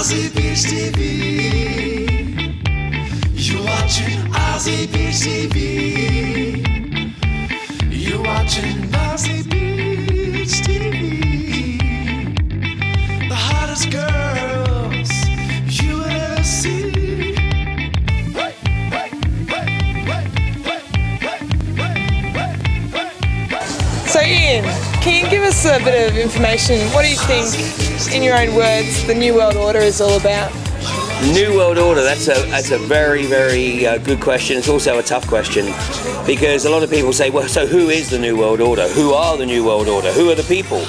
Aussie Beach TV. You're watching Aussie Beach TV. You're watching Aussie Beach TV. The hottest girls you will ever see. So Ian, can you give us a bit of information? What do you think, in your own words, the New World Order is all about? New World Order, that's a very, very good question. It's also a tough question because a lot of people say, well, so who is the New World Order? Who are the New World Order? Who are the people?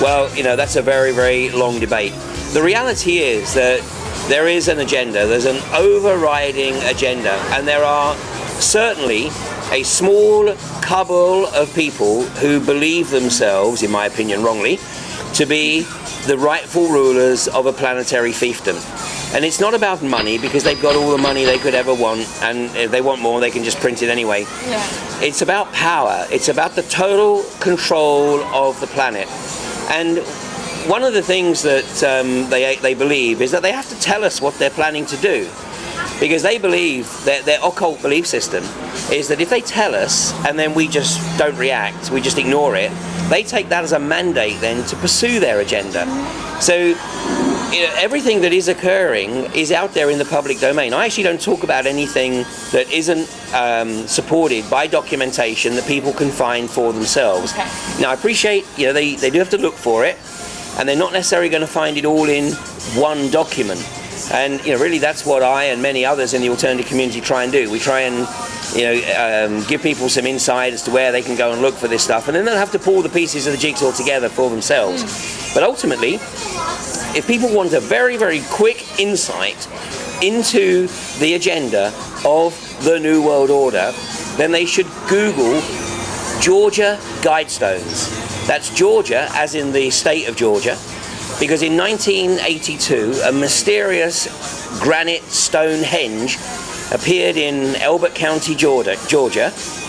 Well, you know, that's a very, very long debate. The reality is that there is an agenda, there's an overriding agenda, and there are certainly a small cabal of people who believe themselves, in my opinion wrongly, to be the rightful rulers of a planetary fiefdom. And it's not about money, because they've got all the money they could ever want, and if they want more they can just print it anyway. Yeah. It's about power, it's about the total control of the planet. And one of the things that they believe is that they have to tell us what they're planning to do. Because they believe that their occult belief system is that if they tell us and then we just don't react, we just ignore it, they take that as a mandate then to pursue their agenda. So you know, everything that is occurring is out there in the public domain. I actually don't talk about anything that isn't supported by documentation that people can find for themselves. Okay. Now I appreciate, you know, they do have to look for it, and they're not necessarily going to find it all in one document. And you know, really, that's what I and many others in the alternative community try and do. We try and, you know, give people some insight as to where they can go and look for this stuff, and then they'll have to pull the pieces of the jigsaw together for themselves. But ultimately, if people want a very, very quick insight into the agenda of the New World Order, then they should Google Georgia Guidestones. That's Georgia, as in the state of Georgia. Because in 1982, a mysterious granite Stonehenge appeared in Elbert County, Georgia,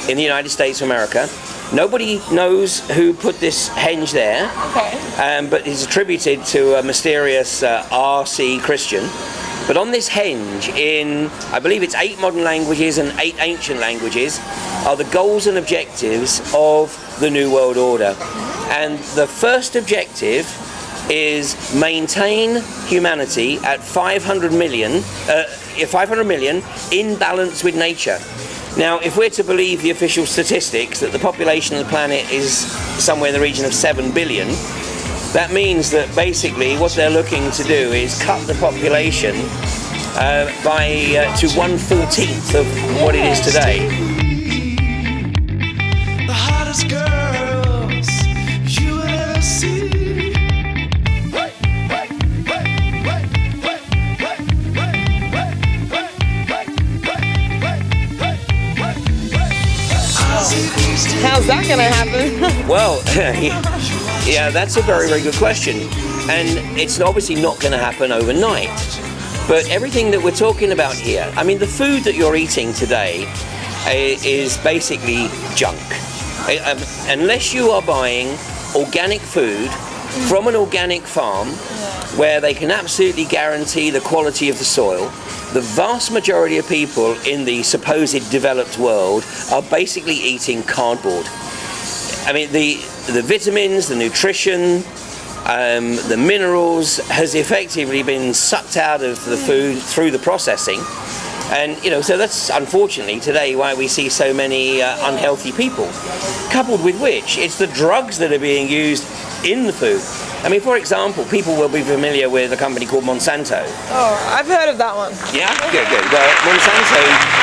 in the United States of America. Nobody knows who put this henge there, Okay. but it's attributed to a mysterious R.C. Christian. But on this henge, in, I believe it's 8 modern languages and 8 ancient languages, are the goals and objectives of the New World Order. And the first objective is maintain humanity at 500 million in balance with nature. Now, if we're to believe the official statistics that the population of the planet is somewhere in the region of 7 billion, that means that basically what they're looking to do is cut the population to 1/14 of what it is today. The hottest girls you will ever see. How's that going to happen? Well, yeah, that's a very, very good question. And it's obviously not going to happen overnight. But everything that we're talking about here, I mean, the food that you're eating today is basically junk. Unless you are buying organic food from an organic farm where they can absolutely guarantee the quality of the soil, the vast majority of people in the supposed developed world are basically eating cardboard. I mean, the vitamins, the nutrition, the minerals has effectively been sucked out of the food through the processing. And, you know, so that's unfortunately today why we see so many unhealthy people. Coupled with which, it's the drugs that are being used in the food. I mean, for example, people will be familiar with a company called Monsanto. Oh, I've heard of that one. Yeah, good. Well, Monsanto,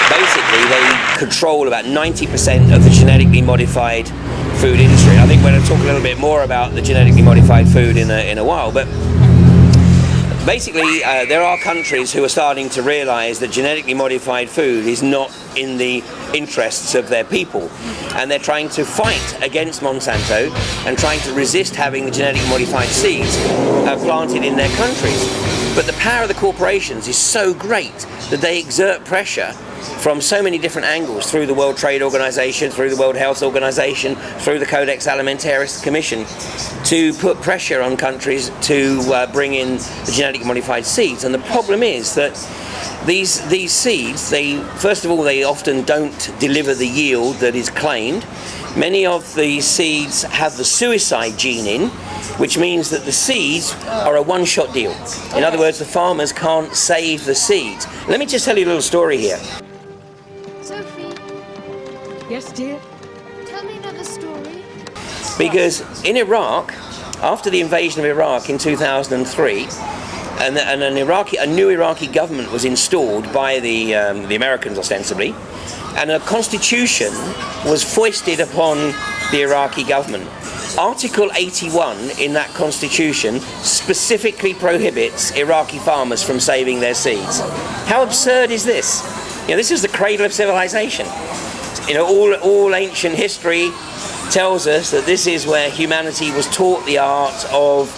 basically, they control about 90% of the genetically modified food industry. I think we're going to talk a little bit more about the genetically modified food in a while, but basically, there are countries who are starting to realize that genetically modified food is not in the interests of their people. And they're trying to fight against Monsanto and trying to resist having the genetically modified seeds planted in their countries. But the power of the corporations is so great that they exert pressure from so many different angles, through the World Trade Organization, through the World Health Organization, through the Codex Alimentarius Commission, to put pressure on countries to bring in the genetically modified seeds. And the problem is that these seeds, first of all, they often don't deliver the yield that is claimed. Many of the seeds have the suicide gene in, which means that the seeds are a one-shot deal. In other words, the farmers can't save the seeds. Let me just tell you a little story here. Sophie, Yes, dear? tell me another story. Because in Iraq, after the invasion of Iraq in 2003, and a new Iraqi government was installed by the Americans ostensibly, and a constitution was foisted upon the Iraqi government. Article 81 in that constitution specifically prohibits Iraqi farmers from saving their seeds. How absurd is this? You know, this is the cradle of civilization. You know, all ancient history tells us that this is where humanity was taught the art of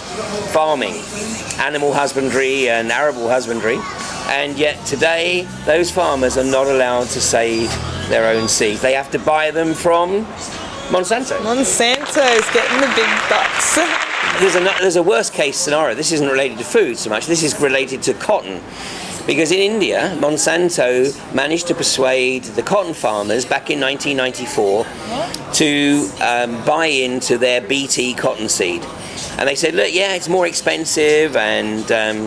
farming, animal husbandry and arable husbandry, and yet today those farmers are not allowed to save their own seeds. They have to buy them from Monsanto. Monsanto's getting the big bucks. There's a worst case scenario. This isn't related to food so much, this is related to cotton. Because in India, Monsanto managed to persuade the cotton farmers back in 1994 to buy into their BT cotton seed. And they said, look, yeah, it's more expensive, and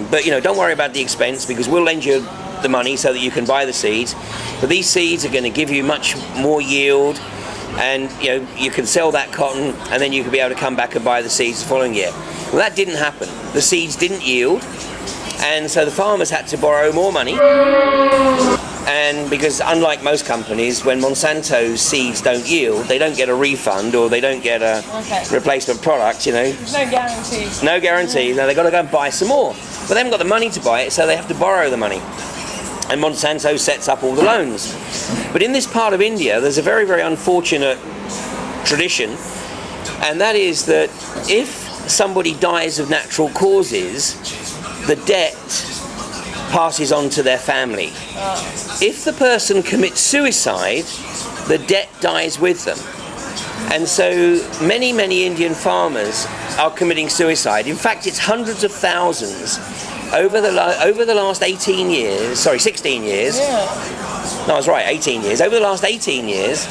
but you know, don't worry about the expense, because we'll lend you the money so that you can buy the seeds. But these seeds are going to give you much more yield, and you know, you can sell that cotton, and then you can be able to come back and buy the seeds the following year. Well, that didn't happen. The seeds didn't yield, and so the farmers had to borrow more money. And because unlike most companies, when Monsanto's seeds don't yield, they don't get a refund or they don't get a replacement product, you know. No guarantee. No guarantee. Now they've got to go and buy some more. But they haven't got the money to buy it, so they have to borrow the money. And Monsanto sets up all the loans. But in this part of India, there's a very, very unfortunate tradition, and that is that if somebody dies of natural causes, the debt passes on to their family. If the person commits suicide, the debt dies with them. And so many, many Indian farmers are committing suicide. In fact, it's hundreds of thousands over the last 16 years. No, I was right, 18 years. Over the last 18 years,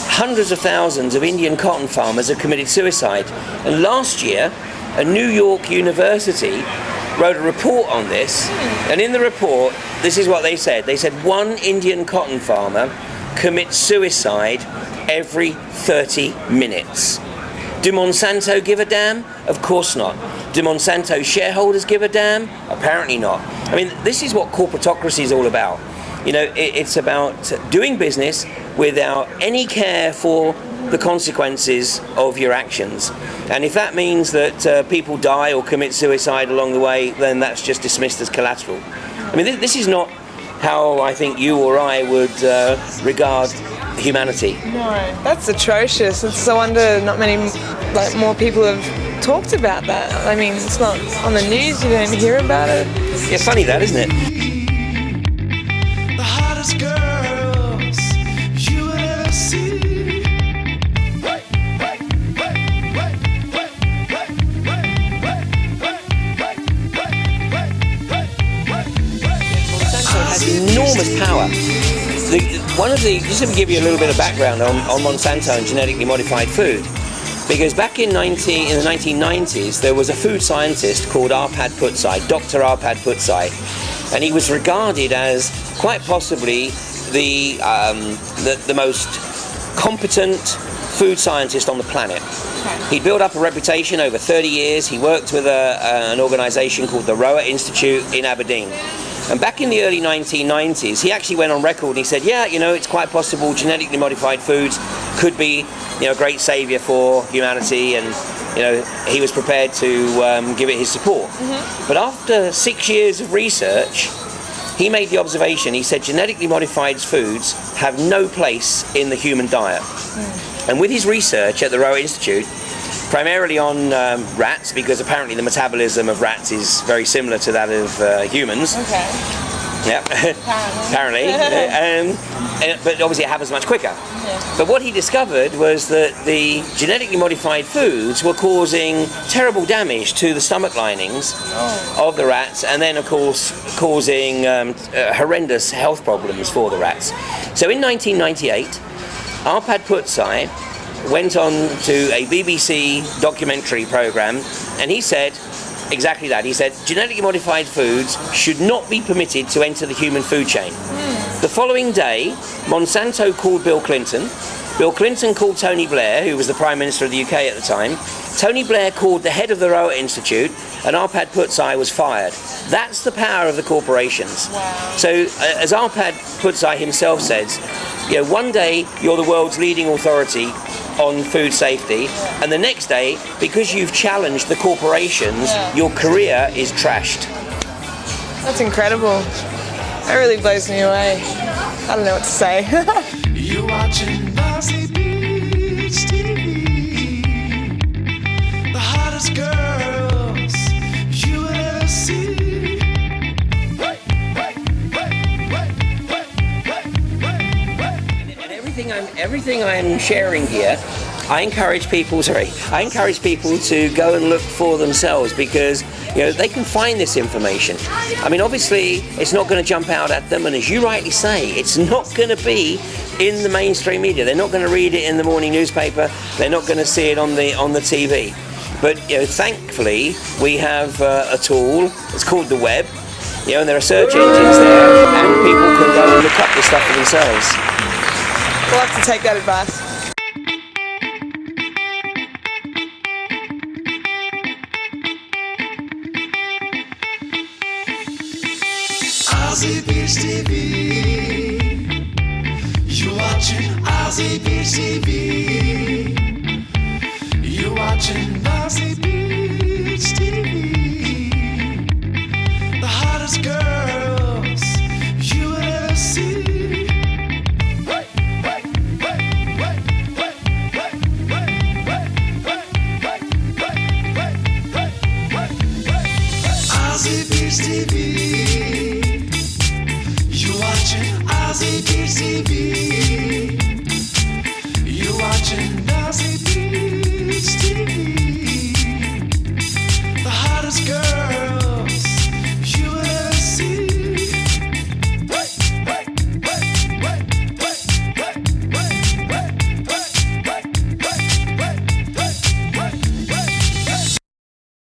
hundreds of thousands of Indian cotton farmers have committed suicide. And last year, a New York university wrote a report on this, and in the report, this is what they said. They said one Indian cotton farmer commits suicide every 30 minutes. Do Monsanto give a damn? Of course not. Do Monsanto shareholders give a damn? Apparently not. I mean, this is what corporatocracy is all about. You know, it's about doing business without any care for the consequences of your actions. And if that means that people die or commit suicide along the way, then that's just dismissed as collateral. I mean, this is not how I think you or I would regard humanity. No, that's atrocious. It's no wonder not many, more people have talked about that. I mean, it's not on the news, you don't hear about it. Yeah, funny that, isn't it? The hottest girls you would ever see. Enormous power. Just to give you a little bit of background on Monsanto and genetically modified food, because back in the 1990s there was a food scientist called Arpad Putzai, Dr. Arpad Putzai, and he was regarded as quite possibly the most competent food scientist on the planet. He built up a reputation over 30 years. He worked with an organisation called the Roa Institute in Aberdeen. And back in the early 1990s, he actually went on record and he said, yeah, you know, it's quite possible genetically modified foods could be, you know, a great saviour for humanity, and, you know, he was prepared to give it his support. But after 6 years of research, he made the observation, he said genetically modified foods have no place in the human diet. And with his research at the Rowe Institute, primarily on rats, because apparently the metabolism of rats is very similar to that of humans. Okay. Yeah, apparently. But obviously it happens much quicker. Yeah. But what he discovered was that the genetically modified foods were causing terrible damage to the stomach linings of the rats, and then of course causing horrendous health problems for the rats. So in 1998, Arpad Putzai went on to a BBC documentary program, and he said exactly that. He said genetically modified foods should not be permitted to enter the human food chain. The following day, Monsanto called Bill Clinton. Bill Clinton called Tony Blair, who was the Prime Minister of the UK at the time. Tony Blair called the head of the Rowe Institute, and Arpad Putzai was fired. That's the power of the corporations. Wow. So, as Arpad Putzai himself says, one day you're the world's leading authority on food safety, and the next day, because you've challenged the corporations, your career is trashed. That's incredible. That really blows me away. I don't know what to say. You watching Aussie Beach TV, the hottest girls you will ever see. And everything I'm sharing here, I encourage people to go and look for themselves, because they can find this information. I mean, obviously it's not going to jump out at them, and as you rightly say, it's not going to be in the mainstream media. They're not going to read it in the morning newspaper. They're not going to see it on the TV. But thankfully we have a tool. It's called the web. And there are search engines there, and people can go and look up this stuff for themselves. We'll have to take that advice. Aussie Beach TV. You watching Aussie Beach TV. You watching Aussie Beach.